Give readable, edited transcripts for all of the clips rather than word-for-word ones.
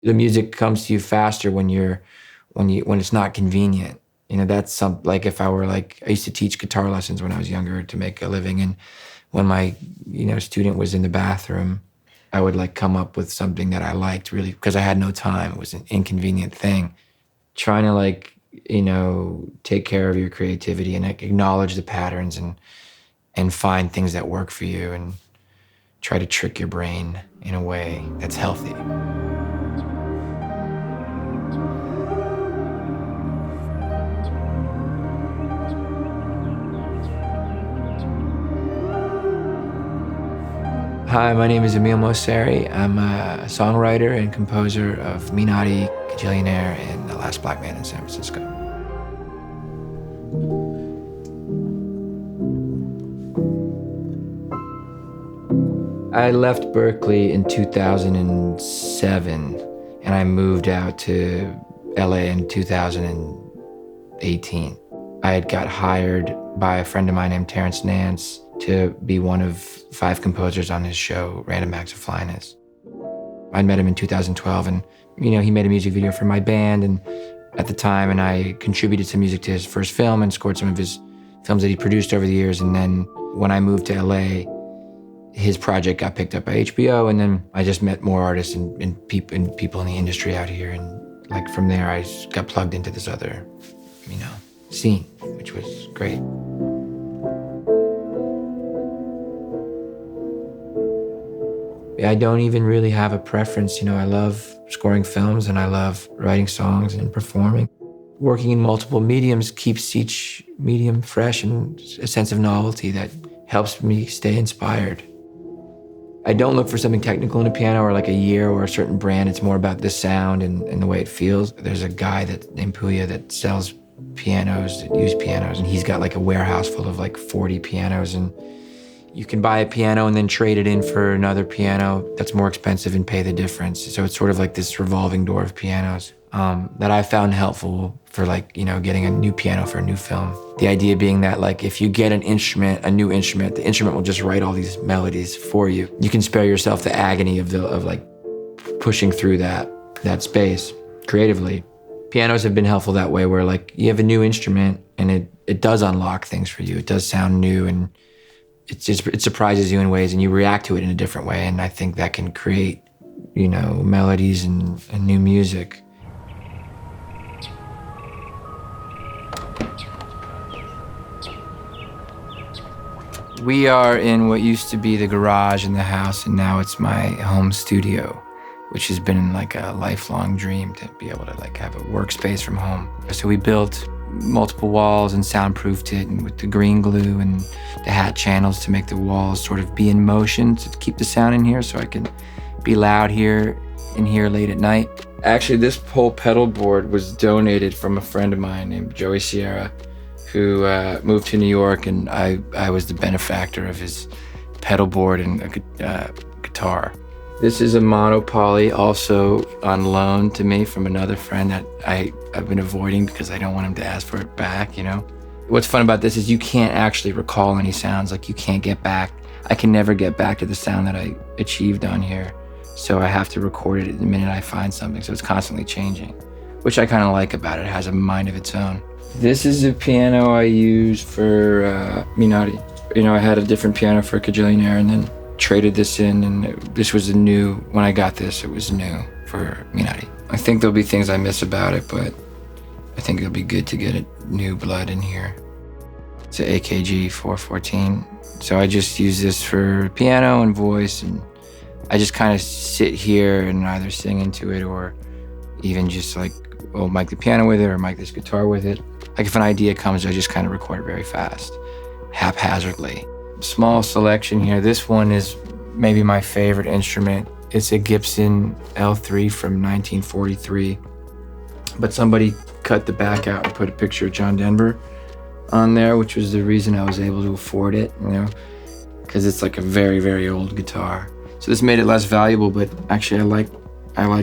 The music comes to you faster when it's not convenient. That's like if I were like, I used to teach guitar lessons when I was younger to make a living. And when my, student was in the bathroom, I would like come up with something that I liked really because I had no time. It was an inconvenient thing. Trying to like, take care of your creativity and like, acknowledge the patterns and find things that work for you and try to trick your brain in a way that's healthy. Hi, my name is Emile Mosseri. I'm a songwriter and composer of Minati, Kajillionaire, and The Last Black Man in San Francisco. I left Berkeley in 2007, and I moved out to LA in 2018. I had got hired by a friend of mine named Terrence Nance to be one of 5 composers on his show, Random Acts of Flyness. I met him in 2012, and he made a music video for my band and at the time, and I contributed some music to his first film and scored some of his films that he produced over the years. And then when I moved to LA, his project got picked up by HBO, and then I just met more artists and people in the industry out here, and like from there I got plugged into this other, scene, which was great. I don't even really have a preference. I love scoring films and I love writing songs and performing. Working in multiple mediums keeps each medium fresh and a sense of novelty that helps me stay inspired. I don't look for something technical in a piano or like a year or a certain brand. It's more about the sound and the way it feels. There's a guy named Puya that sells pianos, used pianos, and he's got like a warehouse full of like 40 pianos, and you can buy a piano and then trade it in for another piano that's more expensive and pay the difference. So it's sort of like this revolving door of pianos that I found helpful for like, getting a new piano for a new film. The idea being that like if you get a new instrument, the instrument will just write all these melodies for you. You can spare yourself the agony of like pushing through that space creatively. Pianos have been helpful that way, where like you have a new instrument and it does unlock things for you. It does sound new and it surprises you in ways, and you react to it in a different way. And I think that can create, melodies and new music. We are in what used to be the garage in the house, and now it's my home studio, which has been like a lifelong dream to be able to like have a workspace from home. So we built multiple walls and soundproofed it, and with the green glue and the hat channels to make the walls sort of be in motion to keep the sound in here, so I can be loud here late at night. Actually, this whole pedal board was donated from a friend of mine named Joey Sierra, who moved to New York, and I was the benefactor of his pedal board and guitar. This is a monopoly, also on loan to me from another friend that I've been avoiding because I don't want him to ask for it back, What's fun about this is you can't actually recall any sounds. Like you can't get back. I can never get back to the sound that I achieved on here. So I have to record it the minute I find something. So it's constantly changing, which I kind of like about it. It has a mind of its own. This is a piano I use for Minati. I had a different piano for Kajillionaire and then traded this in, and this was when I got this, it was new for Minati. I think there'll be things I miss about it, but I think it'll be good to get new blood in here. It's an AKG 414. So I just use this for piano and voice, and I just kind of sit here and either sing into it or even just like, mic the piano with it or mic this guitar with it. Like if an idea comes, I just kind of record it very fast, haphazardly. Small selection here. This one is maybe my favorite instrument. It's a Gibson L3 from 1943, but somebody cut the back out and put a picture of John Denver on there, which was the reason I was able to afford it, because it's like a very, very old guitar. So this made it less valuable, but actually I like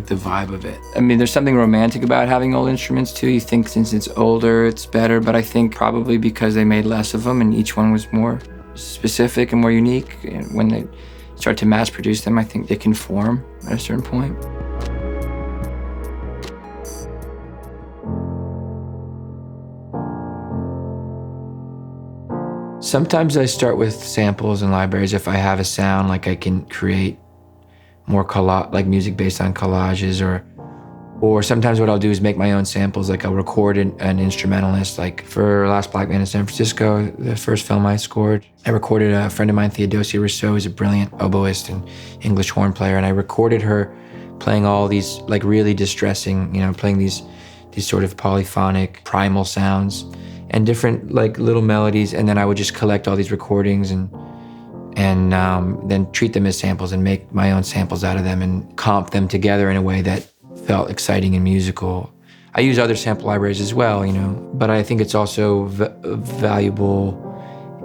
the vibe of it. I mean, there's something romantic about having old instruments too. You think since it's older, it's better, but I think probably because they made less of them and each one was more specific and more unique, and when they start to mass produce them, I think they conform at a certain point. Sometimes I start with samples and libraries. If I have a sound, like I can create more like music based on collages, or sometimes what I'll do is make my own samples. Like I'll record an instrumentalist. Like for Last Black Man in San Francisco, the first film I scored, I recorded a friend of mine, Theodosia Rousseau, who's a brilliant oboist and English horn player, and I recorded her playing all these like really distressing, playing these sort of polyphonic primal sounds and different like little melodies, and then I would just collect all these recordings and then treat them as samples and make my own samples out of them and comp them together in a way that felt exciting and musical. I use other sample libraries as well, but I think it's also valuable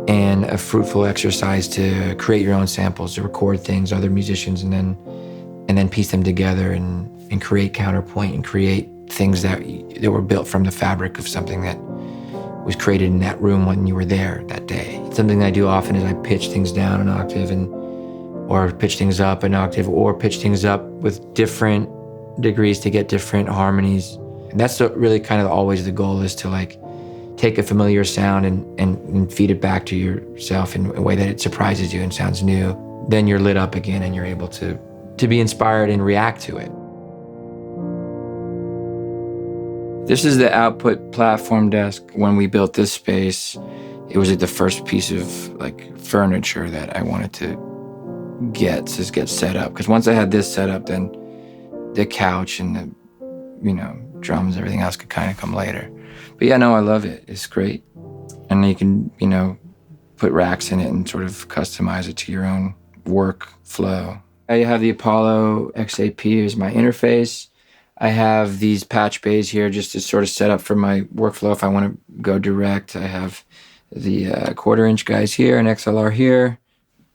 and a fruitful exercise to create your own samples, to record things, other musicians, and then piece them together and create counterpoint and create things that were built from the fabric of something that was created in that room when you were there that day. Something I do often is I pitch things down an octave or pitch things up an octave, or pitch things up with different degrees to get different harmonies. And that's really kind of always the goal, is to like take a familiar sound and feed it back to yourself in a way that it surprises you and sounds new. Then you're lit up again and you're able to be inspired and react to it. This is the output platform desk. When we built this space, it was the first piece of like furniture that I wanted to get set up. Because once I had this set up, then the couch and the, drums, everything else could kind of come later. But yeah, no, I love it. It's great. And you can, put racks in it and sort of customize it to your own workflow. I have the Apollo XAP as my interface. I have these patch bays here just to sort of set up for my workflow if I want to go direct. I have the 1/4 inch guys here and XLR here.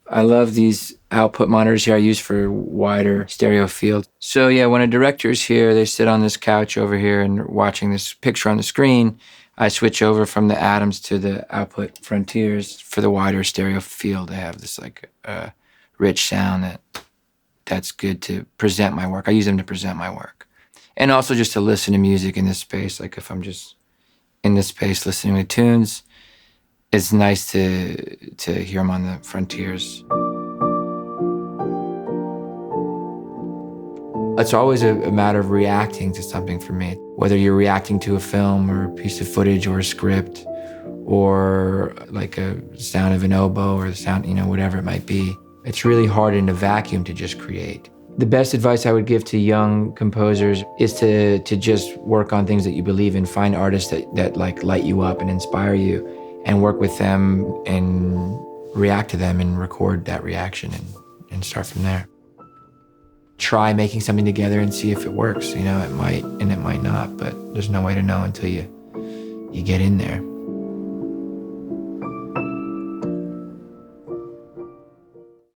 I love these output monitors here I use for wider stereo field. So yeah, when a director is here, they sit on this couch over here and watching this picture on the screen. I switch over from the Atoms to the output Frontiers for the wider stereo field. I have this like rich sound that's good to present my work. I use them to present my work. And also just to listen to music in this space. Like if I'm just in this space listening to tunes, it's nice to hear them on the Frontiers. It's always a matter of reacting to something for me. Whether you're reacting to a film or a piece of footage or a script or like a sound of an oboe or the sound, whatever it might be. It's really hard in a vacuum to just create. The best advice I would give to young composers is to just work on things that you believe in. Find artists that like light you up and inspire you, and work with them and react to them and record that reaction and start from there. Try making something together and see if it works. It might and it might not, but there's no way to know until you get in there.